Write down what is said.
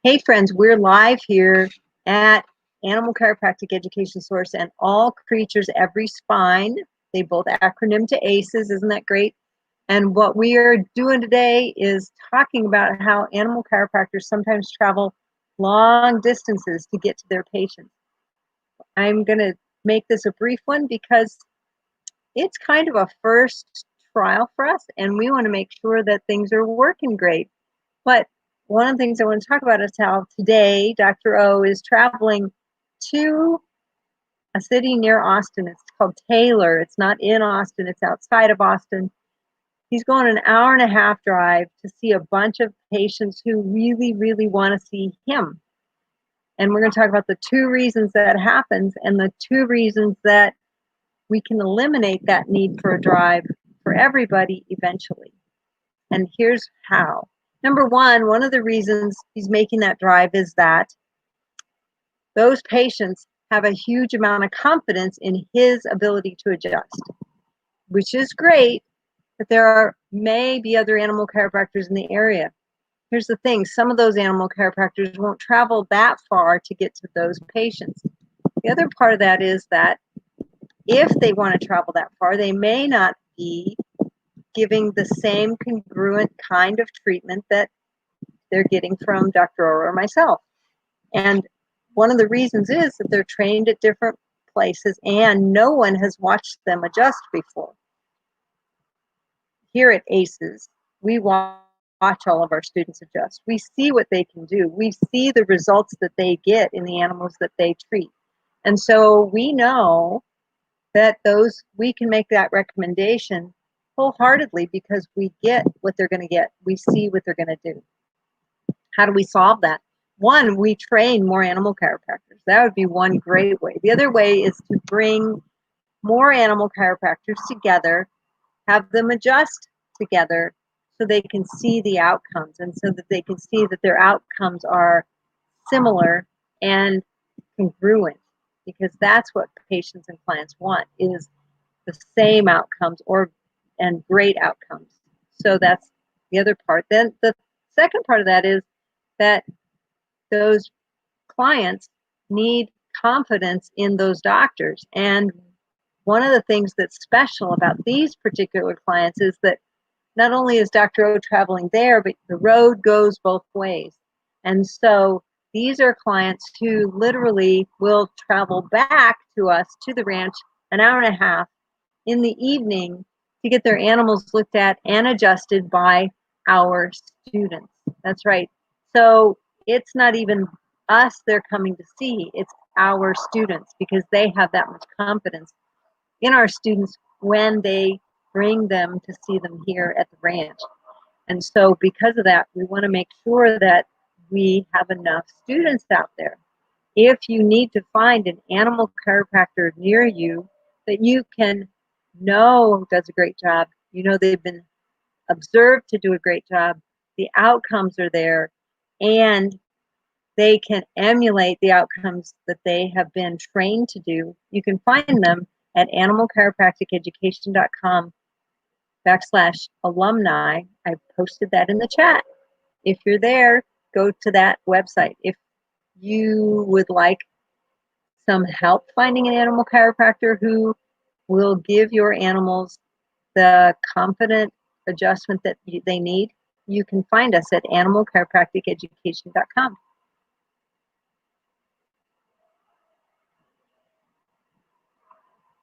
Hey friends, we're live here at Animal Chiropractic Education Source and All Creatures Every Spine. They both acronym to ACEs, isn't that great? And what we are doing today is talking about how animal chiropractors sometimes travel long distances to get to their patients. I'm going to make this a brief one because it's kind of a first trial for us and we want to make sure that things are working great. But one of the things I want to talk about is how today Dr. O is traveling to a city near Austin. It's called Taylor. It's not in Austin, it's outside of Austin. He's going an hour and a half drive to see a bunch of patients who really, really want to see him. And we're going to talk about the two reasons that happens and the two reasons that we can eliminate that need for a drive for everybody eventually. And here's how. Number one of the reasons he's making that drive is that those patients have a huge amount of confidence in his ability to adjust, which is great, but there may be other animal chiropractors in the area. Here's the thing, some of those animal chiropractors won't travel that far to get to those patients. The other part of that is that if they want to travel that far, they may not be giving the same congruent kind of treatment that they're getting from Dr. O or myself. And one of the reasons is that they're trained at different places and no one has watched them adjust before. Here at ACES, we watch all of our students adjust. We see what they can do. We see the results that they get in the animals that they treat. And so we know that we can make that recommendation wholeheartedly because we get what they're going to get. We see what they're going to do. How do we solve that? One, we train more animal chiropractors. That would be one great way. The other way is to bring more animal chiropractors together, have them adjust together so they can see the outcomes and so that they can see that their outcomes are similar and congruent, because that's what patients and clients want, is the same outcomes and great outcomes. So that's the other part. Then the second part of that is that those clients need confidence in those doctors. And one of the things that's special about these particular clients is that not only is Dr. O traveling there, but the road goes both ways. And so these are clients who literally will travel back to us, to the ranch, an hour and a half in the evening to get their animals looked at and adjusted by our students. That's right. So it's not even us they're coming to see, it's our students, because they have that much confidence in our students when they bring them to see them here at the ranch. And so because of that, we want to make sure that we have enough students out there. If you need to find an animal chiropractor near you that you can know does a great job, you know they've been observed to do a great job, the outcomes are there, and they can emulate the outcomes that they have been trained to do, you can find them at animalchiropracticeducation.com/alumni. I posted that in the chat. If you're there, go to that website. If you would like some help finding an animal chiropractor who will give your animals the confident adjustment that they need, you can find us at animalchiropracticeducation.com.